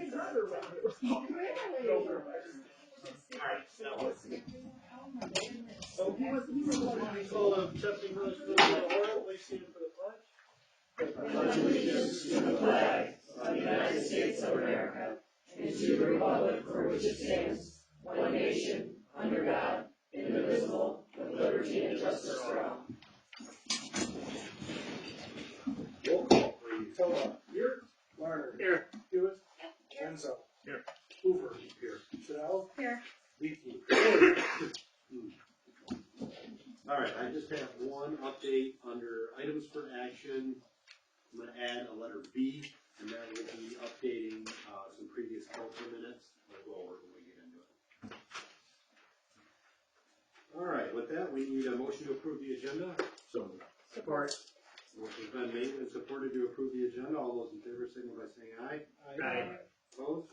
big brother around here. Really? No purpose. So he was one of the Full of Chester Village Memorial, we stand for the pledge. Pledge allegiance to the flag of the United States of America and to the republic for which it stands, one nation, under God, indivisible, with liberty and justice for all. Roll call, please. Tola. Here. Larner. Here. Hewitt. Enzo. Here. Hoover. Here. Chanel. Here. Leakey. All right, I just have one update under items for action. I'm going to add a letter B, and that will be updating some previous culture minutes. We'll go over when we get into it. All right, with that, we need a motion to approve the agenda. So, Support. Motion's been made and supported to approve the agenda. All those in favor signal by saying aye. Aye. Opposed?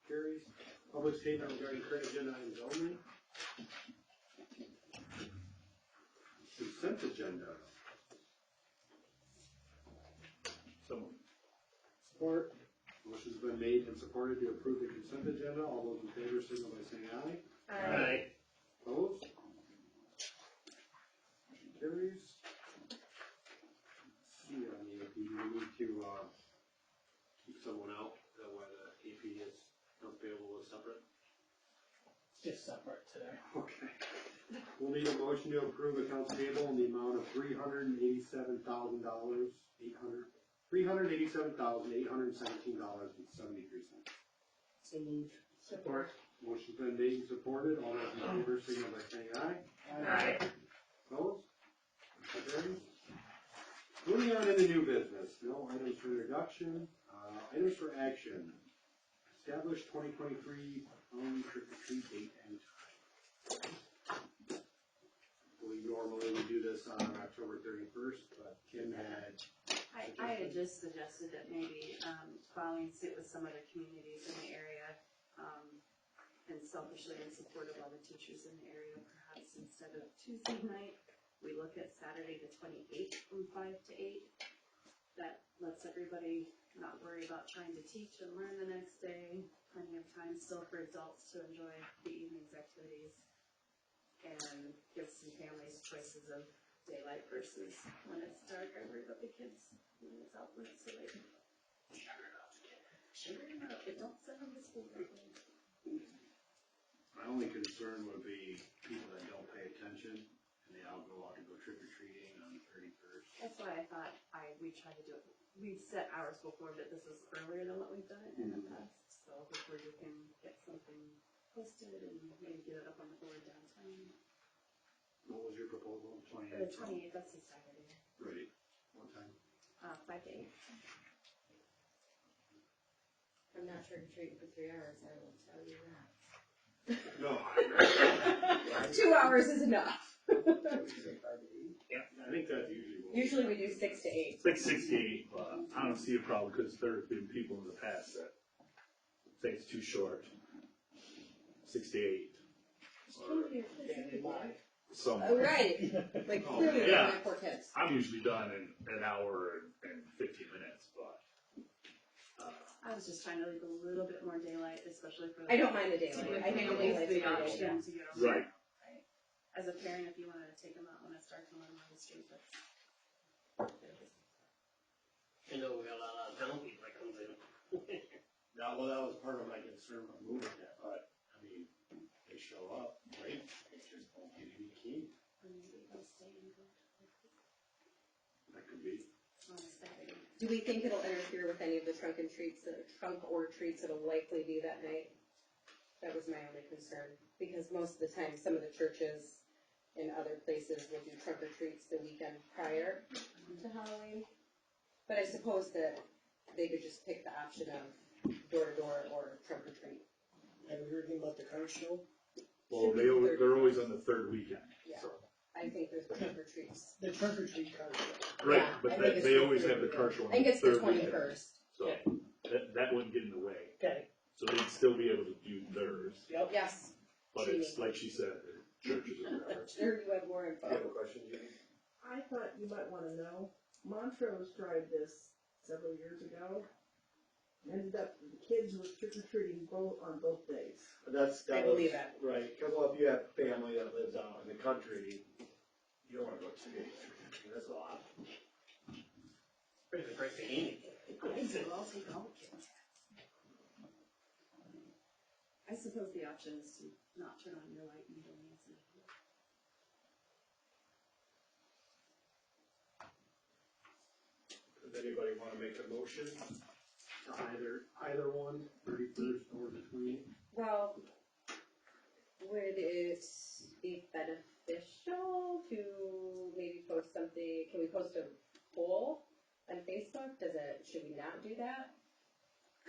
Carries. Public statement regarding current agenda items only. Consent agenda. so Support. Motion's been made and supported to approve the consent agenda. All those in favor signal by saying aye. Aye. Opposed? Motion carries. Let's see on the AP, we need to keep someone out. That way the AP is available as separate. Just separate today. Okay. We'll need a motion to approve accounts payable in the amount of $387,817.73. So moved. support. Motion's been made and supported. All those in favor signal by saying aye. Aye. Opposed? Carries. Moving on into new business. No items for introduction. Items for action. Establish 2023 trick-or-treat date and time. We normally would do this on October 31st, but Kim had. I had just suggested that maybe following suit with some other communities in the area, and selfishly in support of all the teachers in the area, perhaps instead of Tuesday night, we look at Saturday the 28th from 5 to 8. That lets everybody not worry about trying to teach and learn the next day. Plenty of time still for adults to enjoy the evening's activities, and gives some families choices of daylight versus when it's dark. I worry about the kids when it's out late so late. Sugar them up, but don't send them to school that way. My only concern would be people that don't pay attention and they all go out to go trick-or-treating on the 31st. That's why I thought we try to do it. We set hours before, but this is earlier than what we've done it in the past. So before you can get something posted and maybe get it up on the board downtown. What was your proposal? The 28th, that's a Saturday. Right. What time? 5 to 8. I'm not trick-or-treating for 3 hours, I will tell you that. No. 2 hours is enough. I think that's usually what Usually we do 6 to 8. It's like 68, but I don't see a problem because there have been people in the past that say it's too short. 6 to 8. Some. Right, like clearly yeah. my poor kids. I'm usually done in an hour and 15 minutes, but. I was just trying to leave a little bit more daylight, especially for. I don't mind the daylight. I think the daylight's the a good option idea. to get over. Right. Right. As a parent, if you want to take them out when it's dark and let them on the street, that's. I know we got a lot of town people that comes in. that was part of my concern with moving that, but, I mean, they show up, right? They just won't give you the key. Or maybe they'll stay and go That could be. on a Saturday. Do we think it'll interfere with any of the trunk or treats that'll likely be that night? That was my only concern, because most of the time, some of the churches in other places will do trunk or treats the weekend prior to Halloween. But I suppose that they could just pick the option of door to door or trunk or treat. Have you heard anything about the car show? Well, they're always on the third weekend. Yeah. So. I think there's trunk or treats. The trunk or treat car show. Right, Yeah, but I think it's they the always third have the car show on I think the it's the third weekend. 21st. So that wouldn't get in the way. Okay. So they'd still be able to do theirs. Yep. Yes. But it's like she said, churches are there. Sure, you have more info. You have a question, Judy? I thought you might want to know. Montrose tried this several years ago, ended up, the kids were trick-or-treating on both days. I believe that. Right, cause well, if you have family that lives out in the country, you don't wanna go 2 days, that's a lot. Pretty great thing. I said, well, I'll take all the kids. I suppose the option is to not turn on your light and don't answer. Does anybody wanna make a motion to either one, 31st or the 28th? Well, would it be beneficial to maybe post something, can we post a poll on Facebook? Should we not do that?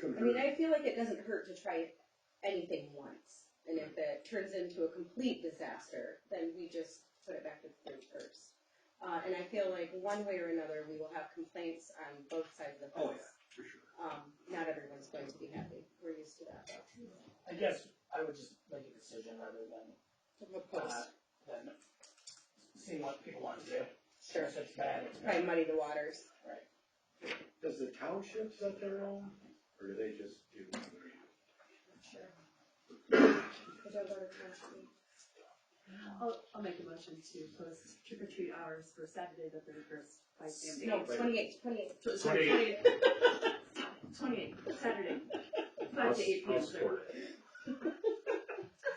I mean, I feel like it doesn't hurt to try anything once, and if it turns into a complete disaster, then we just put it back to the 31st. And I feel like one way or another, we will have complaints on both sides of the Oh, fence. yeah, for sure. Not everyone's going to be happy, we're used to that, though. I guess I would just make a decision rather than, We'll post, than seeing what people want to do. sure, If it's bad, it's probably bad. muddy the waters. Does the township set their own, or do they just do? I'll make a motion to post trick or treat hours for Saturday the 31st, 5 p.m. to No, 8. 28th. Sorry, 28th, Saturday, 5 to 8 p.m. I'll support it.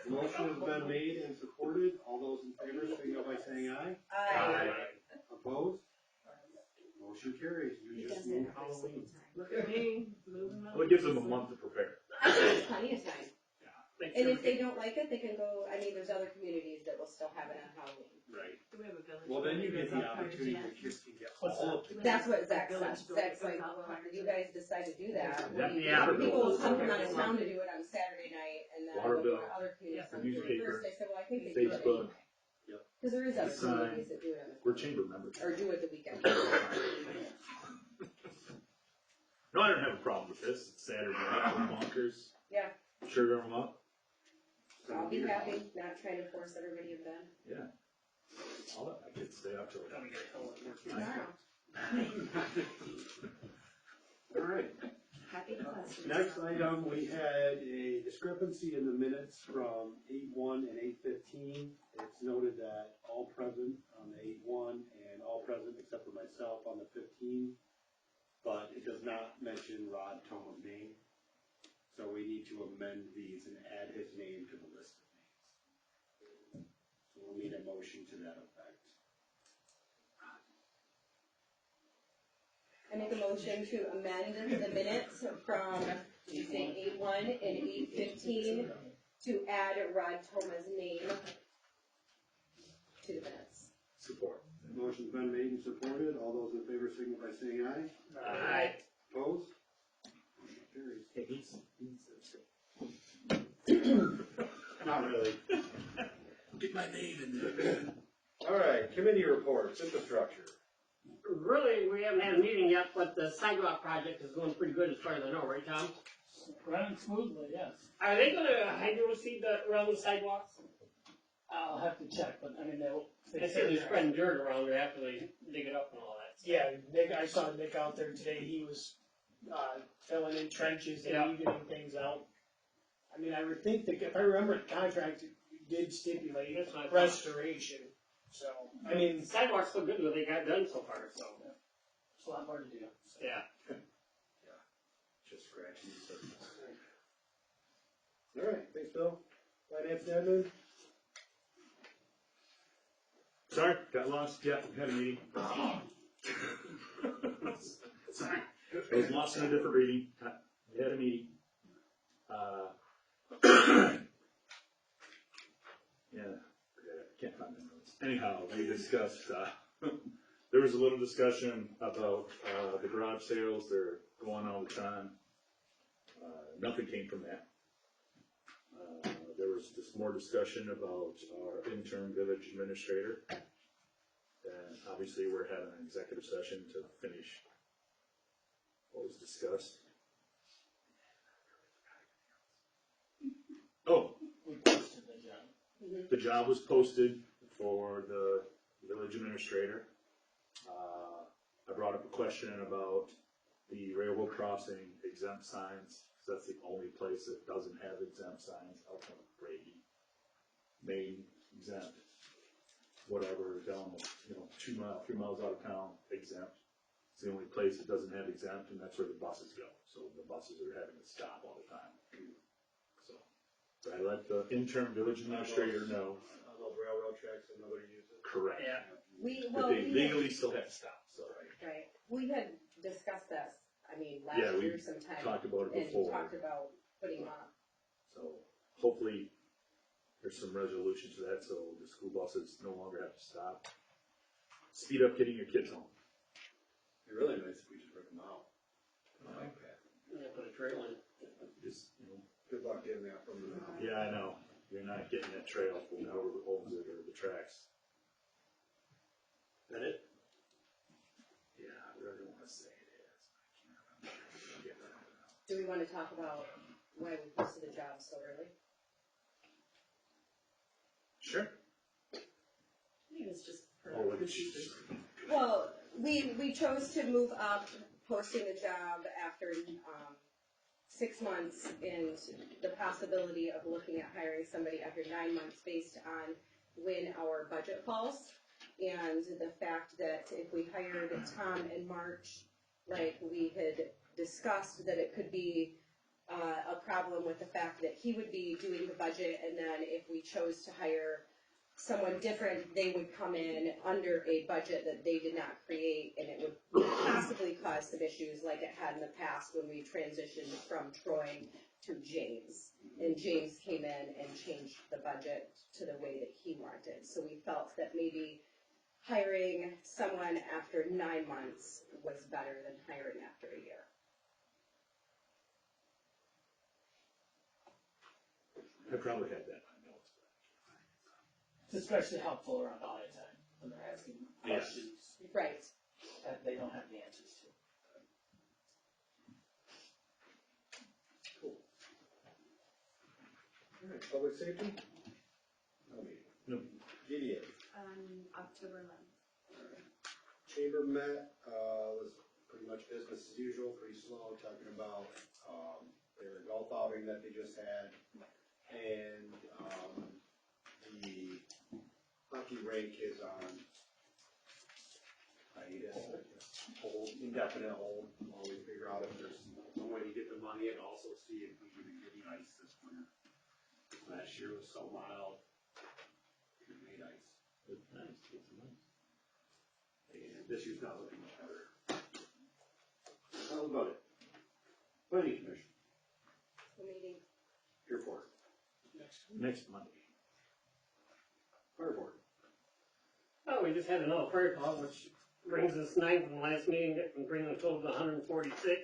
Motion has been made and supported. All those in favor, signify by saying aye. Aye. Opposed? Motion carries. You just moved Halloween. Look at me, moving my. Well, it gives them a month to prepare. I think it's plenty of time. Make And sure if they don't like it, they can go, I mean, there's other communities that will still have it on Halloween. Right. Do we have a village? Well, then you get the That's opportunity, part of the kids can get What's all of it. That's what Zach said. Village building Zach's like, goes out well, prior if you to guys decide to do that, Yeah. people will come from out of town to do it on Saturday night, and then Water they'll go bill, to other communities yeah, on the newspaper, 31st. I said, well, I think they do it Facebook. anyway. Cause there is other Sign. communities that do it on the, We're chamber members. or do it the weekend. No, I don't have a problem with this. It's Saturday night, we're bonkers. Yeah. Sugar them up. I'll be happy, not trying to force everybody in bed. Yeah. I'll let my kids stay up till Let me get told it works. Tomorrow. All right. Happy questions. Next item, we had a discrepancy in the minutes from 8-1 and 8-15. It's noted that all present on the 8-1 and all present except for myself on the 15, but it does not mention Rod Toma's name. So we need to amend these and add his name to the list of names. So we'll need a motion to that effect. I make a motion to amend the minutes from, did you say 8-1 and 8-15 to add Rod Toma's name to the minutes. Support. Motion's been made and supported. All those in favor signify by saying aye. Aye. Opposed? Motion carries. Hey, he's Not really. Get my name in there. All right, committee reports, infrastructure. Really, we haven't had a meeting yet, but the sidewalk project is going pretty good as far as I know, right, Tom? Running smoothly, yes. Are they gonna hydro seed around the sidewalks? I'll have to check, but I mean, They said they're spreading dirt around there after they dig it up and all that. Yeah, Nick, I saw Nick out there today, he was, filling in trenches Yeah. and getting things out. I mean, I would think that, if I remember, the contract did stipulate That's what I thought. restoration, so, I mean, The sidewalks look good what they got done so far, so, it's a lot more to do. So. yeah. Just scratching the surface. All right, thanks, Bill. Finance and admin? Sorry, got lost. Yeah, we had a meeting. Sorry. I was lost in a different reading. We had a meeting. Yeah, forget it. Can't find my notes. Anyhow, we discussed, there was a little discussion about, the garage sales. They're going all the time. Nothing came from that. There was just more discussion about our interim village administrator. And obviously, we're having an executive session to finish what was discussed. Oh, We posted the job. the job was posted for the village administrator. I brought up a question about the railroad crossing exempt signs, 'cause that's the only place that doesn't have exempt signs, out from Brady. Maine exempt, whatever, down, 3 miles out of town, exempt. It's the only place that doesn't have exempt, and that's where the buses go, so the buses are having to stop all the time. So I let the interim village administrator know. On those railroad tracks that nobody uses. Correct. Yeah. But they legally still have to stop, so. Right, we had discussed this, I mean, Yeah, last we year sometime. talked about it And before. talked about putting them up. So hopefully there's some resolution to that, so the school buses no longer have to stop. Speed up getting your kids home. It'd be really nice if we just rip them out. Yeah, put a trail in. Just, Good luck getting that from the. yeah, I know, you're not getting that trail from whoever owns it or the tracks. That it? Yeah, I really don't wanna say it is. I can't remember. Do we wanna talk about why we posted the job so early? Sure. I think it's just per Oh, look at procedure. you. Well, we chose to move up posting the job after, 6 months and the possibility of looking at hiring somebody after 9 months based on when our budget falls. And the fact that if we hired Tom in March, like we had discussed, that it could be a problem with the fact that he would be doing the budget, and then if we chose to hire someone different, they would come in under a budget that they did not create, and it would possibly cause some issues like it had in the past when we transitioned from Troy to James. And James came in and changed the budget to the way that he wanted. So we felt that maybe hiring someone after 9 months was better than hiring after a year. I probably had that in my notes. It's especially helpful around audit time, when they're asking Yes. questions Right. that they don't have the answers to. Alright, public safety? No meeting. No. DDA. October 11th. Chamber met, was pretty much business as usual, pretty slow, talking about, their golf outing that they just had. And, the hockey rink is on hiatus, hold, indefinite hold, while we figure out if there's some way to get the money and also see if we can get any ice this winter. Last year was so mild, we made ice. It's nice, it's nice. And this year's not looking much better. That was about it. Planning commission, The meeting. here for it. Next Monday. Fire board. Oh, we just had another fire call, which brings us 9 from the last meeting, and bringing the total to 146.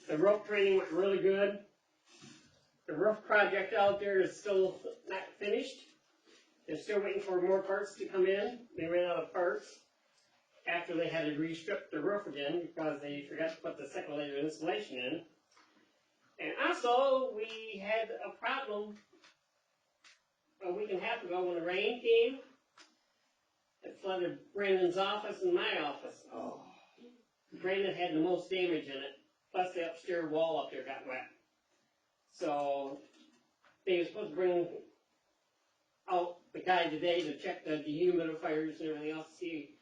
The rope training went really good. The roof project out there is still not finished. They're still waiting for more parts to come in. They ran out of parts after they had to re-strip the roof again because they forgot to put the second layer of insulation in. And also, we had a problem a week and a half ago when the rain came. It flooded Brandon's office and my office. Oh. Brandon had the most damage in it, plus the upstairs wall up there got wet. So, they were supposed to bring out the guy today to check the dehumidifiers and everything else, see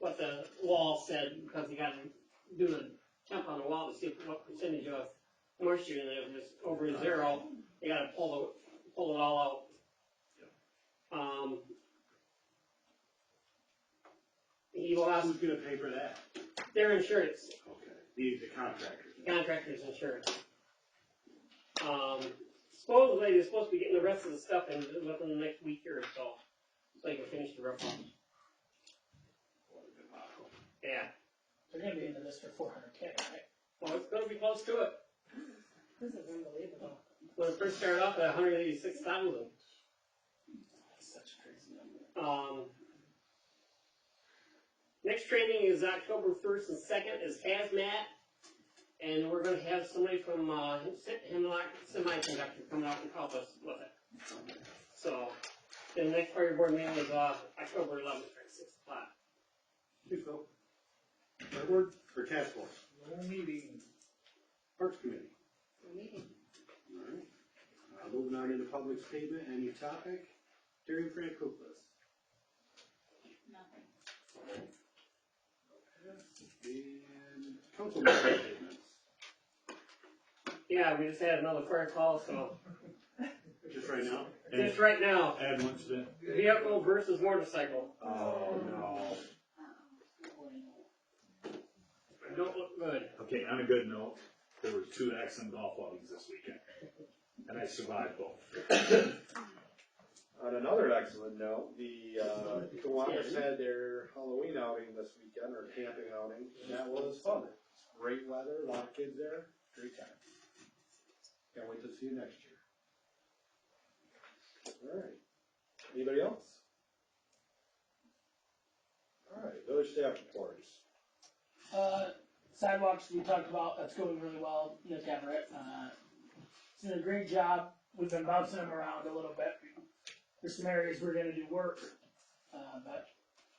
what the wall said, because he got to do a temp on the wall to see what percentage of moisture in it. If it's over 0, they got to pull it all out. He lost Who's gonna pay for that? their insurance, Okay, the contractors. contractor's insurance. Supposedly they're supposed to be getting the rest of the stuff in within the next week or so they can finish the roof off. Yeah. They're gonna be into this for 400K, right? Well, it's gonna be close to it. This is unbelievable. When it first started off at 186,000. That's such a crazy number. Next training is October 1st and 2nd is hazmat. And we're gonna have somebody from, Hemlock Semiconductor coming out and help us with it. So, the next fire board meeting is, October 11th at 6 o'clock. Hey, Phil. Fire board or task force? meeting. Parks Committee. Meeting. Alright. Moving on into public statement, any topic? Terry Francopas. Nothing. And council member statements. Yeah, we just had another fire call, so Just right now? just right now, Add one to that. vehicle versus motorcycle. Oh, no. Don't look good. Okay, on a good note, there were 2 accident golf outings this weekend, and I survived both. On another excellent note, the Kiwanis had their Halloween outing this weekend, or camping outing, and that was fun. Great weather, a lot of kids there, great time. Can't wait to see you next year. Alright, anybody else? Alright, village staff reports. Sidewalks we talked about, that's going really well, Nick Everett, he's doing a great job, we've been bouncing him around a little bit. There's some areas we're gonna do work, but,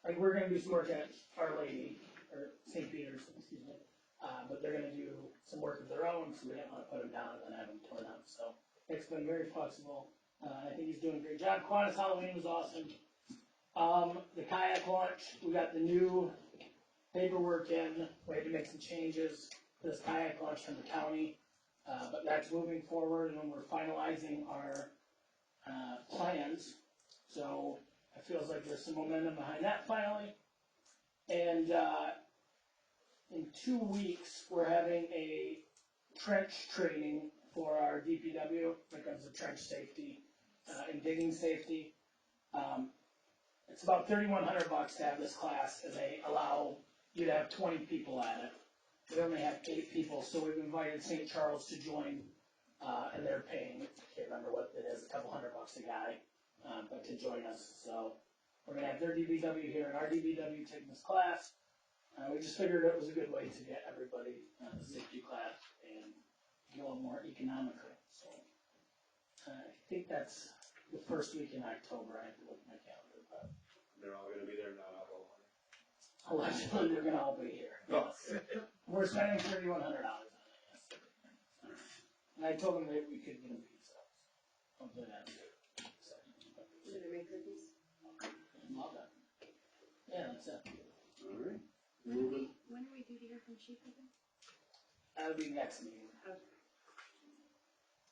like, we're gonna do some work at Our Lady, or St. Peter's, excuse me. But they're gonna do some work of their own, so we didn't wanna put them down and then have them torn up, so. Nick's been very flexible, I think he's doing a great job. Kiwanis Halloween was awesome. The kayak launch, we got the new paperwork in, we had to make some changes to this kayak launch from the county, but that's moving forward, and we're finalizing our, plans, so it feels like there's some momentum behind that finally. And, in 2 weeks, we're having a trench training for our DPW, when it comes to trench safety, and digging safety. It's about $3,100 to have this class, and they allow you to have 20 people at it. We only have 8 people, so we've invited St. Charles to join, and they're paying, I can't remember what it is, a couple $100 a guy, but to join us. So we're gonna have their DPW here and our DPW taking this class. We just figured it was a good way to get everybody on the safety class and get a little more economical. So I think that's the first week in October. I have to look at my calendar, but They're all gonna be there, not all. allegedly they're gonna all be here. Yes. We're spending $3,100 on it. Yes. And I told them that we could get them pizza. Hopefully that's it. Did they make cookies? Love that. Yeah, that's it. Alright. Moving, When are we due to hear from Chief again? That'll be next meeting.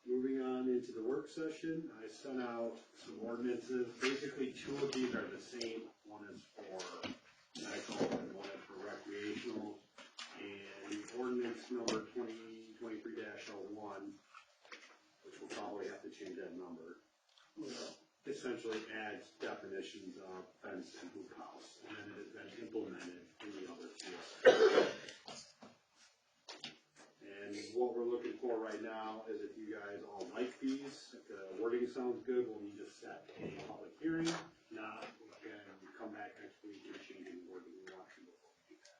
moving on into the work session, I sent out some ordinances. Basically, 2 of these are the same. One is for medical and one is for recreational. And ordinance number 2023-01, which we'll probably have to change that number, essentially adds definitions of fence and hoop house, and then it has been implemented in the other 2. And what we're looking for right now is if you guys all like these, if the wording sounds good, we'll need to set a public hearing. Not, we can come back next week and change the wording we want to before we do that.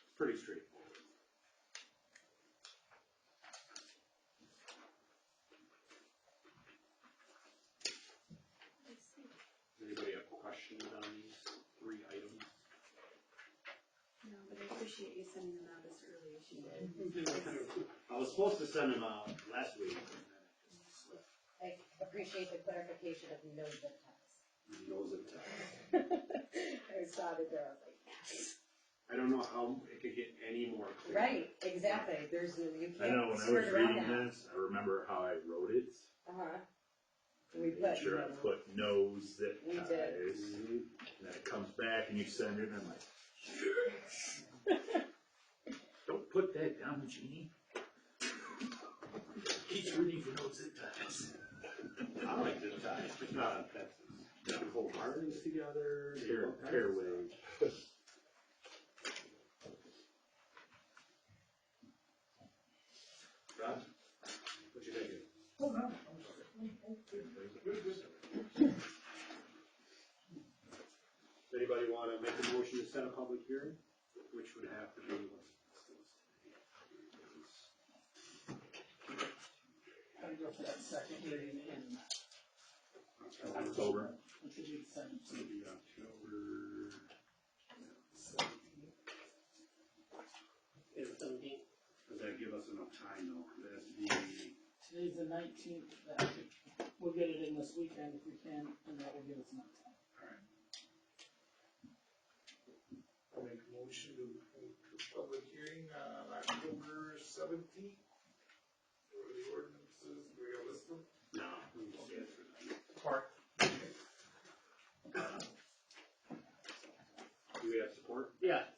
It's pretty straightforward. Anybody have questions on these 3 items? No, but I appreciate you sending them out as early as you did. I was supposed to send them out last week, and then it just slipped. I appreciate the clarification of no zip ties. Nose of time. I saw it there, I was like, yes. I don't know how it could get any more clear. Right, exactly, there's, you I know, can't when I skirt was around reading that. this, I remember how I wrote it. Uh-huh. And We made put, sure I put no zip We ties. did. And then it comes back and you send it, and I'm like, yes. Don't put that down, Jeannie. Keeps reading for no zip ties. I like zip ties, but not on fences. You can hold harness together. Tearaway. Rob, what you thinking? Anybody wanna make a motion to set a public hearing? Which would have to be, Gotta go for that second reading in October. which would be the 17th. it's gonna be October. Is it give us enough time though, cause it has to be, Today's the 19th, we'll get it in this weekend if we can, and that will give us enough time. I'll make a motion to public hearing on October 17th. What are the ordinances? Do we have a list of them? no, we just get through that. Do we have support? Yeah.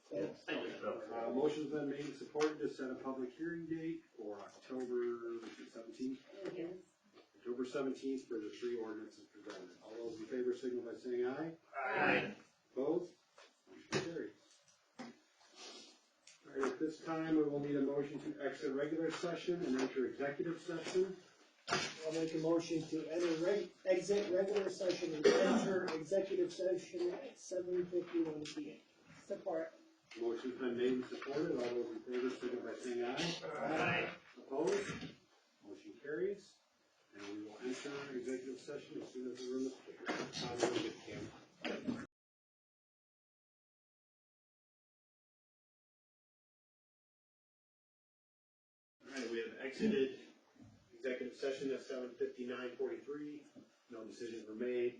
Motion's been made and supported to set a public hearing date for October 17th. Yes. October 17th for the three ordinances presented. All those in favor signal by saying aye. Aye. Opposed? Motion carries. All right, at this time, we will need a motion to exit regular session and enter executive session. I'll make a motion to exit regular session and enter executive session at 7:51 PM. Support. Motion's been made and supported. All those in favor signal by saying aye. Aye. Opposed? Motion carries. And we will enter executive session as soon as the room is clear. All right, we have exited executive session at 7:59:43. No decisions were made.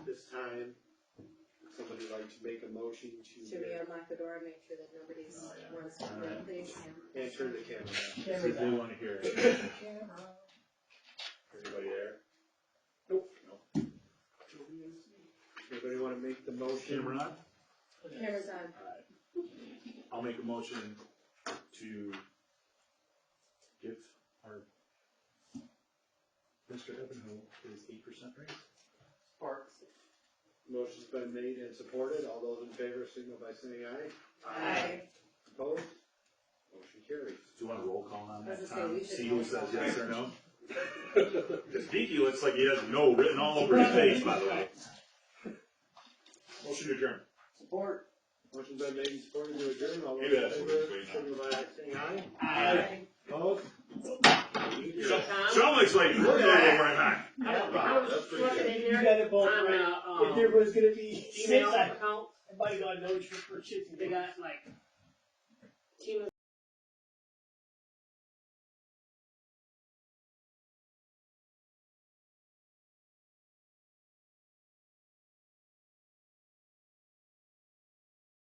This time, would somebody like to make a motion to? Should we unlock the door and make sure that nobody's runs to the door, please? And turn the camera on. See if they wanna hear it. Everybody there? Nope. Anybody wanna make the motion? Camera on? Camera's on. Alright. I'll make a motion to give our Mr. Evanhoe his 8% raise. Motion's been made and supported. All those in favor signal by saying aye. Aye. Opposed? Motion carries. Do you want a roll call on I that, was gonna say, Tom? we should See who roll says call. yes or no? Because Beaky looks like he has no written all over his face, by the way. Motion to adjourn. Support. Motion's been made and supported to adjourn. All those Maybe in that's what favor he's waiting on. signal by saying aye. Aye. Opposed? Sean looks like he's working a little more than I was looking in You here got it both on right. If there was gonna be email 6, I account, might have got no for chicken. they got like